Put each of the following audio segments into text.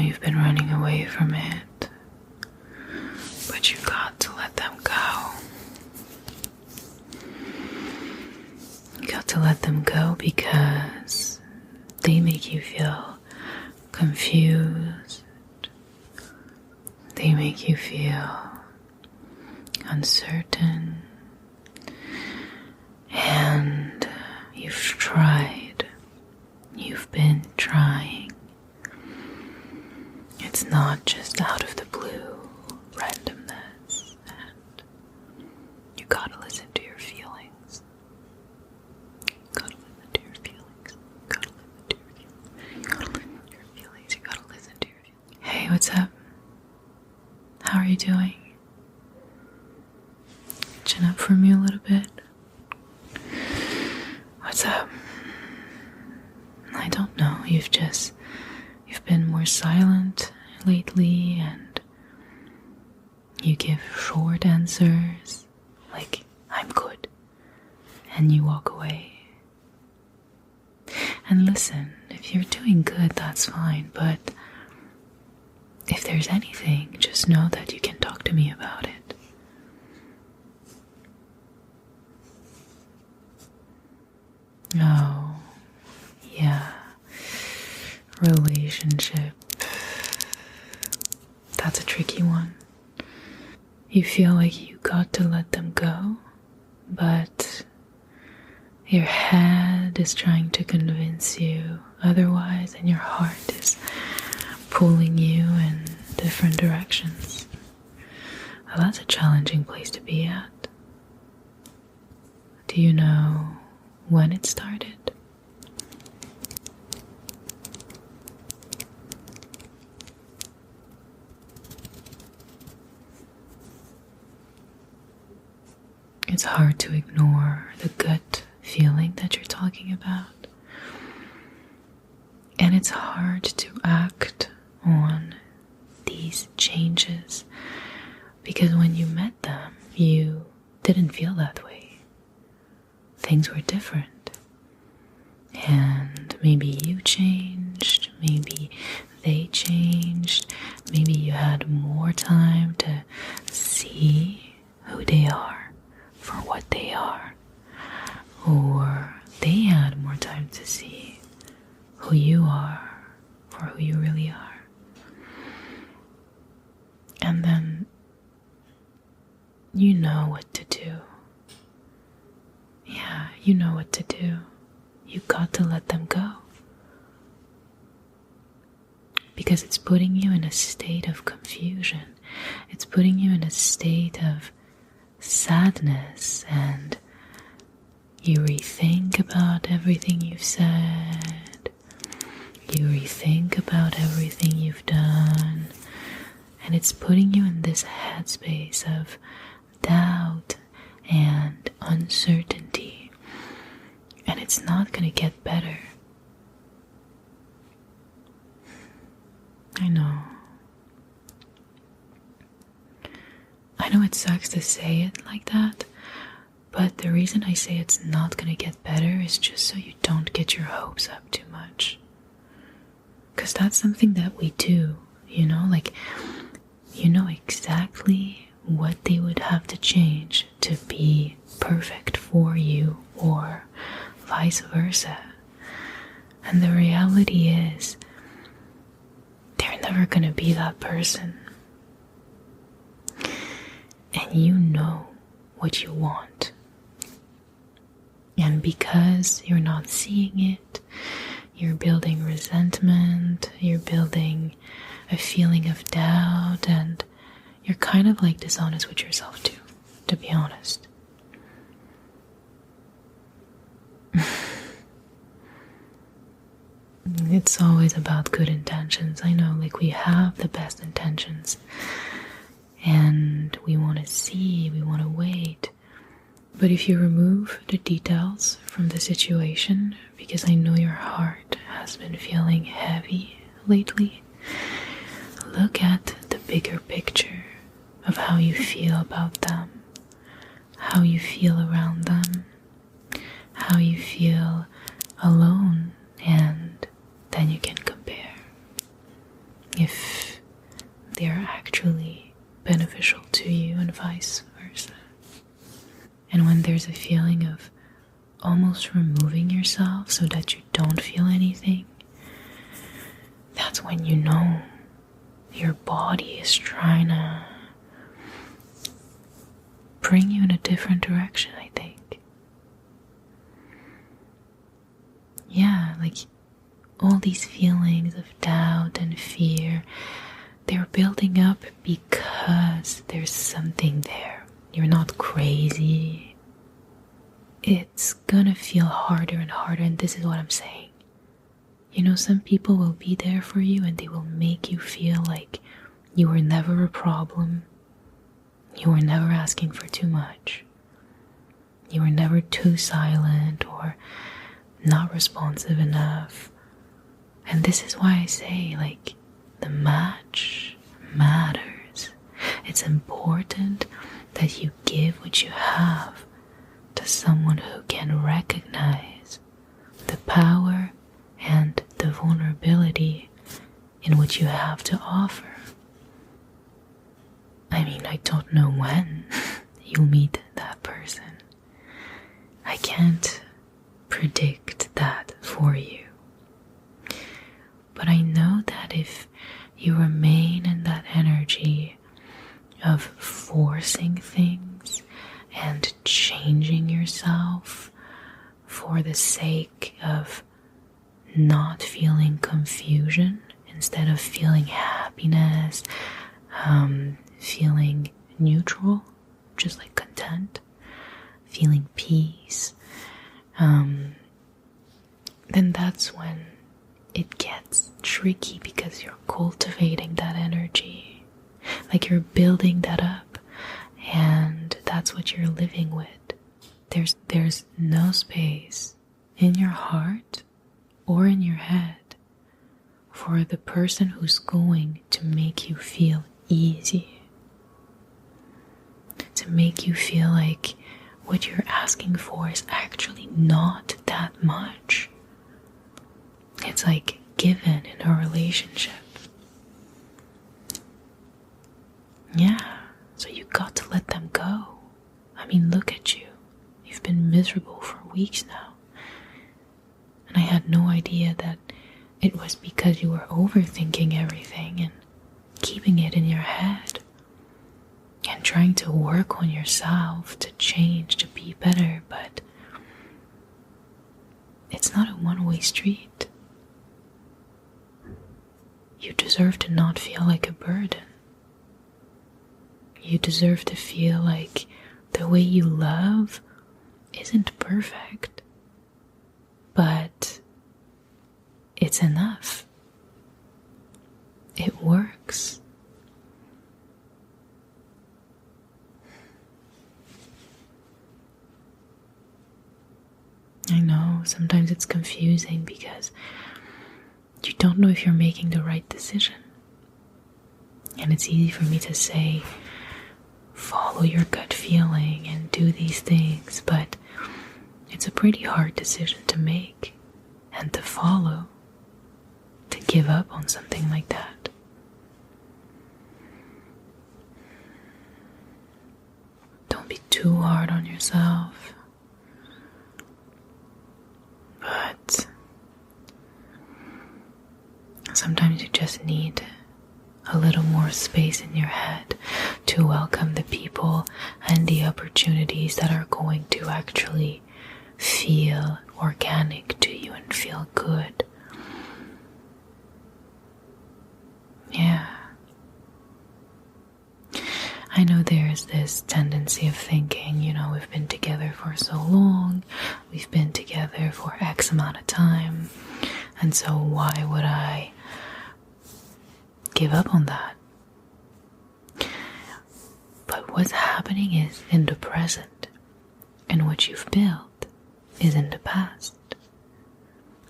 you've been running away from it, but you got to let them go. You got to let them go because they make you feel confused. They make you feel uncertain. And you've tried. You've been trying. It's not just out of the blue randomness, and you gotta listen to your feelings. You gotta listen to your feelings. You gotta listen to your feelings. You gotta listen to your feelings. You gotta listen to your feelings. Hey, what's up? How are you doing? Chin up for me a little bit. What's up? I don't know. You've been more silent lately, and you give short answers like, I'm good, and you walk away. And listen, if you're doing good, that's fine, but if there's anything, just know that you can talk to me about it. Oh, yeah. Relationship. That's a tricky one. You feel like you got to let them go, but your head is trying to convince you otherwise, and your heart is pulling you in different directions. Well, that's a challenging place to be at. Do you know when it started? It's hard to ignore the gut feeling that you're talking about. And it's hard to act on these changes because when you met them, you didn't feel that way. Things were different. And maybe you changed, maybe they changed, maybe you had more time to see who they are for what they are, or they had more time to see who you are for who you really are. And then you know what to do. Yeah, you know what to do. You got to let them go. Because it's putting you in a state of confusion. It's putting you in a state of sadness, and you rethink about everything you've said. You rethink about everything you've done. And it's putting you in this headspace of doubt and uncertainty. And it's not going to get better. I know. I know it sucks to say it like that, but the reason I say it's not going to get better is just so you don't get your hopes up too much. Because that's something that we do, you know, like, you know exactly what they would have to change to be perfect for you, or vice versa. And the reality is, they're never going to be that person. And you know what you want. And because you're not seeing it, you're building resentment, you're building a feeling of doubt, and you're kind of like dishonest with yourself too, to be honest. It's always about good intentions. I know, like, we have the best intentions. And we want to see, we want to wait. But if you remove the details from the situation, because I know your heart has been feeling heavy lately, look at the bigger picture of how you feel about them, how you feel around them, how you feel alone, and then you can compare. if they're actually beneficial to you and vice versa. And when there's a feeling of almost removing yourself so that you don't feel anything, that's when you know your body is trying to bring you in a different direction, I think. Yeah, like all these feelings of doubt and fear, they're building up because there's something there. You're not crazy. It's gonna feel harder and harder, and this is what I'm saying. You know, some people will be there for you and they will make you feel like you were never a problem. You were never asking for too much. You were never too silent or not responsive enough. And this is why I say, like, the match matters. It's important that you give what you have to someone who can recognize the power and the vulnerability in what you have to offer. I mean, I don't know when you'll meet that person. I can't predict that for you. But I know that if you remain in that energy of forcing things and changing yourself for the sake of not feeling confusion instead of feeling happiness, feeling neutral, just like content, feeling peace, then that's when it gets tricky, because you're cultivating that energy, like you're building that up, and that's what you're living with. There's no space in your heart or in your head for the person who's going to make you feel easy, to make you feel like what you're asking for is actually not that much. It's like given in a relationship. Yeah, so you got to let them go. I mean, look at you. You've been miserable for weeks now. And I had no idea that it was because you were overthinking everything and keeping it in your head and trying to work on yourself to change, to be better, but it's not a one-way street. You deserve to not feel like a burden. You deserve to feel like the way you love isn't perfect, but it's enough. It works. I know, sometimes it's confusing because you don't know if you're making the right decision. And it's easy for me to say, follow your gut feeling and do these things, but it's a pretty hard decision to make and to follow, to give up on something like that. Don't be too hard on yourself. But sometimes you just need a little more space in your head to welcome the people and the opportunities that are going to actually feel organic to you and feel good. Yeah. I know there's this tendency of thinking, you know, we've been together for so long, we've been together for X amount of time, and so why would I give up on that? But what's happening is in the present, and what you've built is in the past.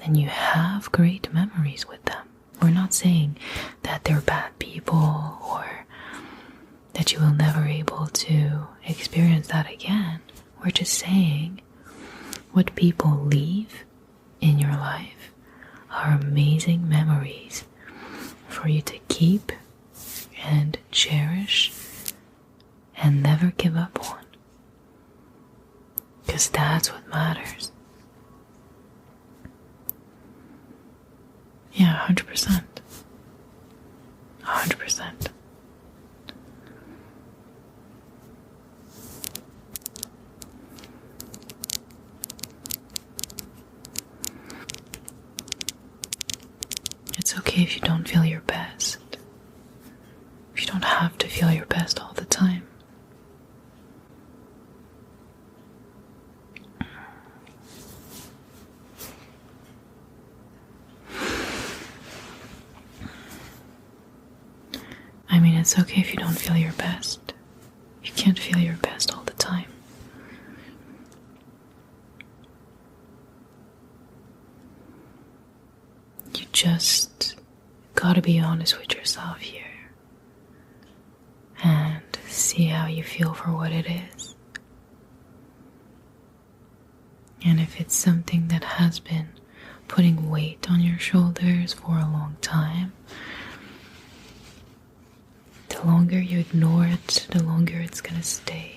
And you have great memories with them. We're not saying that they're bad people or that you will never be able to experience that again. We're just saying what people leave in your life are amazing memories for you to keep and cherish and never give up on. Because that's what matters. Yeah, 100%. 100%. It's okay if you don't feel your best. You don't have to feel your best all the time. I mean, it's okay if you don't feel your best. You can't feel your best all the time. You just gotta be honest with yourself here and see how you feel for what it is. And if it's something that has been putting weight on your shoulders for a long time, the longer you ignore it, the longer it's gonna stay.